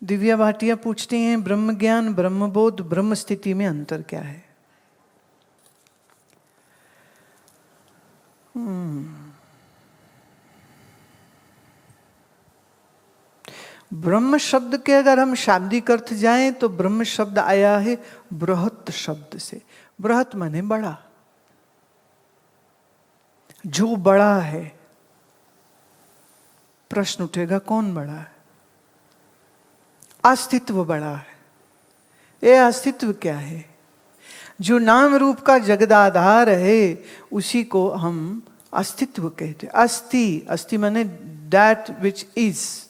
दिव्या भाटिया पूछती हैं, ब्रह्म ज्ञान, ब्रह्मबोध, ब्रह्म स्थिति में अंतर क्या है? ब्रह्म शब्द के अगर हम शाब्दिक अर्थ जाएं तो ब्रह्म शब्द आया है बृहत शब्द से। बृहत माने बड़ा, जो बड़ा है। प्रश्न उठेगा, कौन बड़ा है? अस्तित्व बड़ा है। ये अस्तित्व क्या है? जो नाम रूप का जगदाधार है उसी को हम अस्तित्व कहते हैं। अस्ति, अस्ति माने दैट विच इज।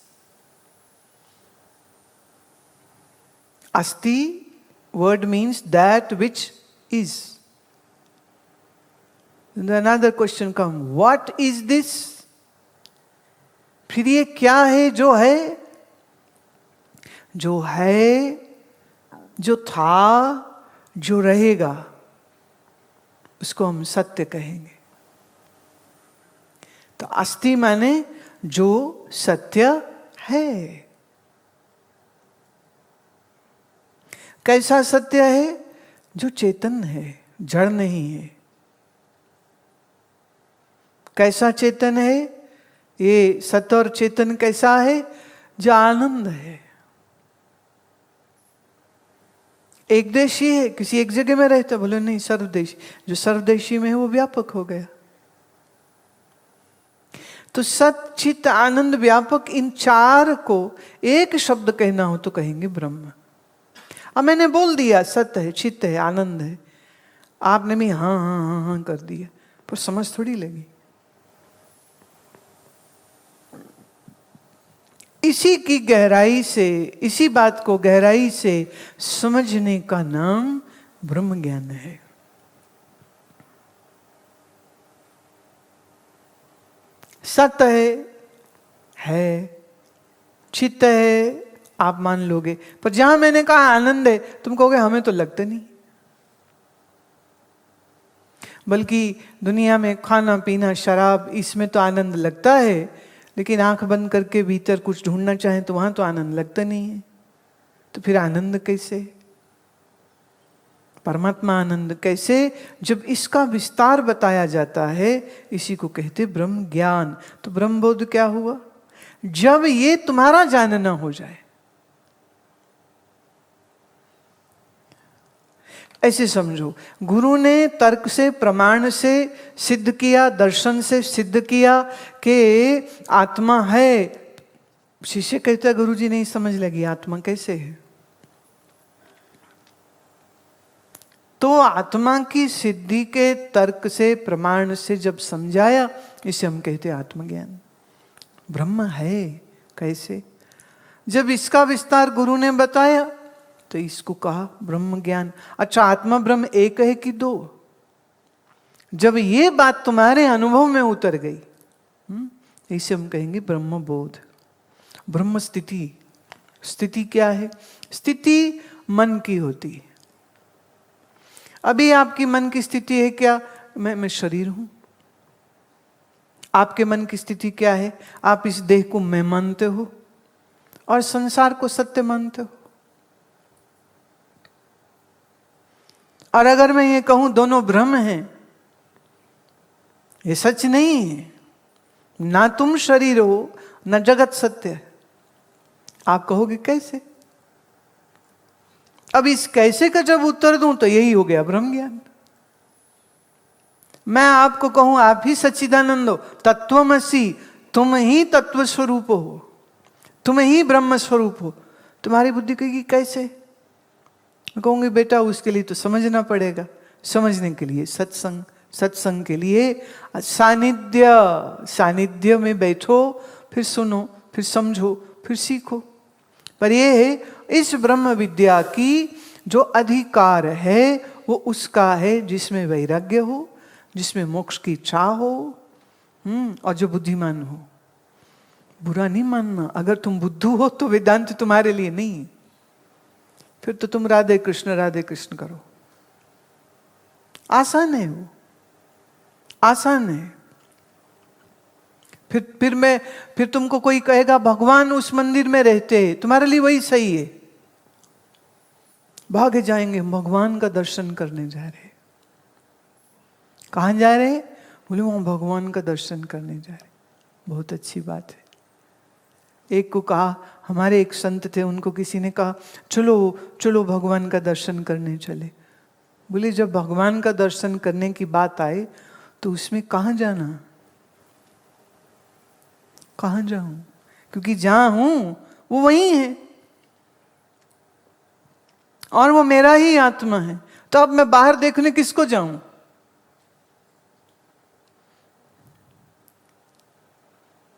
अस्ति word means that which is. And another question comes, what is this? फिर ये क्या है जो है? जो है, जो था, जो रहेगा, उसको हम सत्य कहेंगे। तो अस्ति माने जो सत्य है। कैसा सत्य है? जो चेतन है, जड़ नहीं है। कैसा चेतन है? ये सत्य और चेतन कैसा है? जो आनंद है। एक देशी है, किसी एक जगह में रहता, बोले नहीं सर्वदेशी। जो सर्वदेशी में है वो व्यापक हो गया। तो सत चित आनंद व्यापक, इन चार को एक शब्द कहना हो तो कहेंगे ब्रह्म। अब मैंने बोल दिया सत्य है, चित्त है, आनंद है, आपने भी हाँ हाँ हाँ हाँ कर दिया, पर समझ थोड़ी लगी। इसी की गहराई से, इसी बात को गहराई से समझने का नाम ब्रह्म ज्ञान है। सत्य है, चित्त है, आप मान लोगे, पर जहां मैंने कहा आनंद है, तुम कहोगे हमें तो लगता नहीं। बल्कि दुनिया में खाना पीना शराब, इसमें तो आनंद लगता है, लेकिन आंख बंद करके भीतर कुछ ढूंढना चाहें तो वहां तो आनंद लगता नहीं है। तो फिर आनंद कैसे? परमात्मा आनंद कैसे? जब इसका विस्तार बताया जाता है, इसी को कहते ब्रह्म ज्ञान। तो ब्रह्मबोध क्या हुआ? जब ये तुम्हारा जानना हो जाए। ऐसे समझो, गुरु ने तर्क से, प्रमाण से सिद्ध किया, दर्शन से सिद्ध किया कि आत्मा है। शिष्य कहता है गुरु जी नहीं समझ लगी, आत्मा कैसे है? तो आत्मा की सिद्धि के तर्क से, प्रमाण से जब समझाया, इसे हम कहते हैं आत्मज्ञान। ब्रह्म है कैसे? जब इसका विस्तार गुरु ने बताया तो इसको कहा ब्रह्म ज्ञान। अच्छा, आत्मा ब्रह्म एक है कि दो? जब ये बात तुम्हारे अनुभव में उतर गई, इसे हम कहेंगे ब्रह्म बोध, ब्रह्म स्थिति। स्थिति क्या है? स्थिति मन की होती है। अभी आपकी मन की स्थिति है क्या? मैं शरीर हूं। आपके मन की स्थिति क्या है? आप इस देह को मैं मानते हो और संसार को सत्य मानते हो। और अगर मैं ये कहूं दोनों भ्रम हैं, ये सच नहीं है, ना तुम शरीर हो ना जगत सत्य है, आप कहोगे कैसे? अब इस कैसे का जब उत्तर दूं तो यही हो गया ब्रह्म ज्ञान। मैं आपको कहूं आप ही सच्चिदानंद हो, तत्वमसि, तुम ही तत्व स्वरूप हो, तुम ही ब्रह्म स्वरूप हो, तुम्हारी बुद्धि कहेगी कैसे? कहूंगी बेटा उसके लिए तो समझना पड़ेगा। समझने के लिए सत्संग, सत्संग के लिए सानिध्य, सानिध्य में बैठो, फिर सुनो, फिर समझो, फिर सीखो। पर ये है इस ब्रह्म विद्या की जो अधिकार है वो उसका है जिसमें वैराग्य हो, जिसमें मोक्ष की इच्छा हो, और जो बुद्धिमान हो। बुरा नहीं मानना, अगर तुम बुद्धू हो तो वेदांत तुम्हारे लिए नहीं, फिर तो तुम राधे कृष्ण करो। आसान है वो, आसान है। फिर तुमको कोई कहेगा भगवान उस मंदिर में रहते हैं, तुम्हारे लिए वही सही है। भागे जाएंगे, भगवान का दर्शन करने जा रहे। कहाँ जा रहे? बोले वहां भगवान का दर्शन करने जा रहे। बहुत अच्छी बात है। एक को कहा, हमारे एक संत थे, उनको किसी ने कहा चलो चलो भगवान का दर्शन करने चले। बोले जब भगवान का दर्शन करने की बात आए तो उसमें कहाँ जाना, कहाँ जाऊं, क्योंकि जहां हूं वो वही है और वो मेरा ही आत्मा है, तो अब मैं बाहर देखने किसको जाऊं?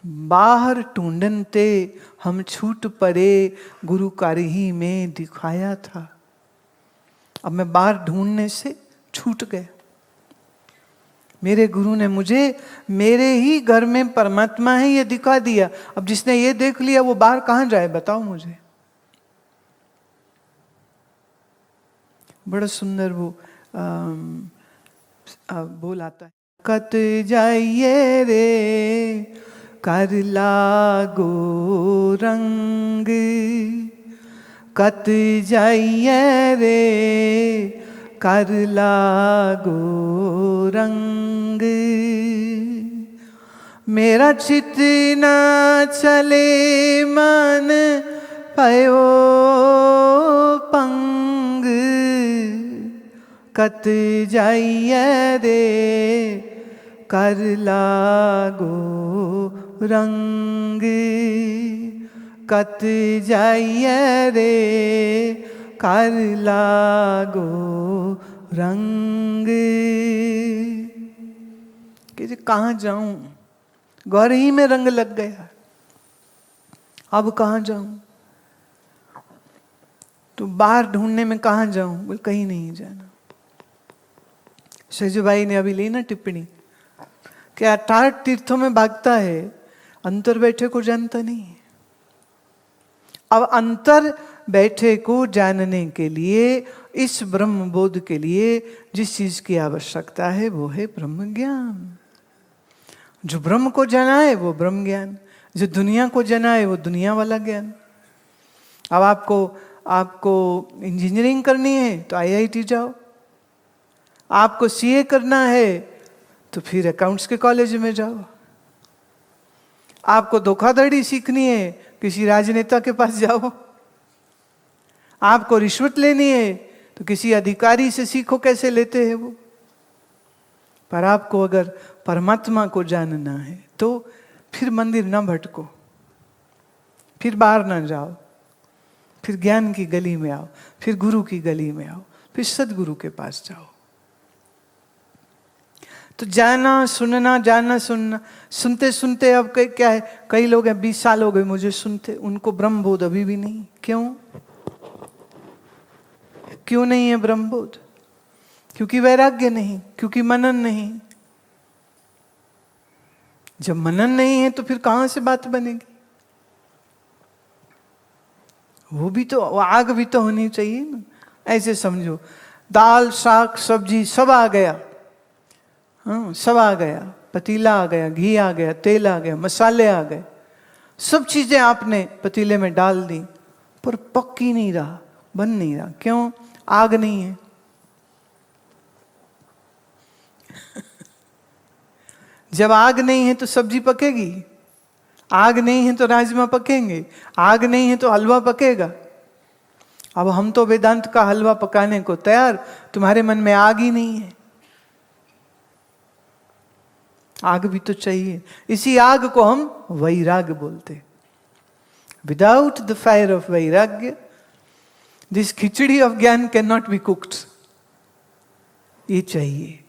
बाहर ढूंढनते हम छूट पड़े, गुरु कारही में दिखाया था। अब मैं बाहर ढूंढने से छूट गया। मेरे गुरु ने मुझे मेरे ही घर में परमात्मा है ये दिखा दिया। अब जिसने ये देख लिया वो बाहर कहां जाए, बताओ मुझे। बड़ा सुंदर वो बोल आता है, कत जाइए रे कर लागो रंग, कत जाइए रे कर लागो रंग, मेरा चित न चले मन पयो पंग, कत जाइए रे कर लागो रंग, कत जाइए रे कर लागो रंग। कि कहाँ जाऊं, घर ही में रंग लग गया, अब कहाँ जाऊं? तो बाहर ढूंढने में कहाँ जाऊं? बोल कहीं नहीं जाना। शेजू भाई ने अभी ली ना टिप्पणी कि 18 तीर्थों में भागता है, अंतर बैठे को जानता नहीं है। अब अंतर बैठे को जानने के लिए, इस ब्रह्म बोध के लिए जिस चीज की आवश्यकता है वो है ब्रह्म ज्ञान। जो ब्रह्म को जाना है वो ब्रह्म ज्ञान, जो दुनिया को जाना है वो दुनिया वाला ज्ञान। अब आपको इंजीनियरिंग करनी है तो IIT जाओ, आपको CA करना है तो फिर अकाउंट्स के कॉलेज में जाओ, आपको धोखाधड़ी सीखनी है किसी राजनेता के पास जाओ, आपको रिश्वत लेनी है तो किसी अधिकारी से सीखो कैसे लेते हैं वो। पर आपको अगर परमात्मा को जानना है तो फिर मंदिर ना भटको, फिर बाहर ना जाओ, फिर ज्ञान की गली में आओ, फिर गुरु की गली में आओ, फिर सदगुरु के पास जाओ। तो जाना सुनना, जाना सुनना, सुनते सुनते अब क्या है, कई लोग हैं 20 साल हो गए मुझे सुनते, उनको ब्रह्मबोध अभी भी नहीं। क्यों नहीं है ब्रह्मबोध? क्योंकि वैराग्य नहीं, क्योंकि मनन नहीं। जब मनन नहीं है तो फिर कहां से बात बनेगी? वो भी तो, वो आग भी तो होनी चाहिए ना। ऐसे समझो, दाल साग सब्जी सब आ गया, हाँ सब आ गया, पतीला आ गया, घी आ गया, तेल आ गया, मसाले आ गए, सब चीजें आपने पतीले में डाल दी, पर पक ही नहीं रहा, बन नहीं रहा। क्यों? आग नहीं है। जब आग नहीं है तो सब्जी पकेगी, आग नहीं है तो राजमा पकेंगे, आग नहीं है तो हलवा पकेगा। अब हम तो वेदांत का हलवा पकाने को तैयार, तुम्हारे मन में आग ही नहीं है। आग भी तो चाहिए, इसी आग को हम वैराग्य बोलते। विदाउट द फायर ऑफ वैराग्य दिस खिचड़ी ऑफ ज्ञान कैन नॉट बी कुक्ड। ये चाहिए।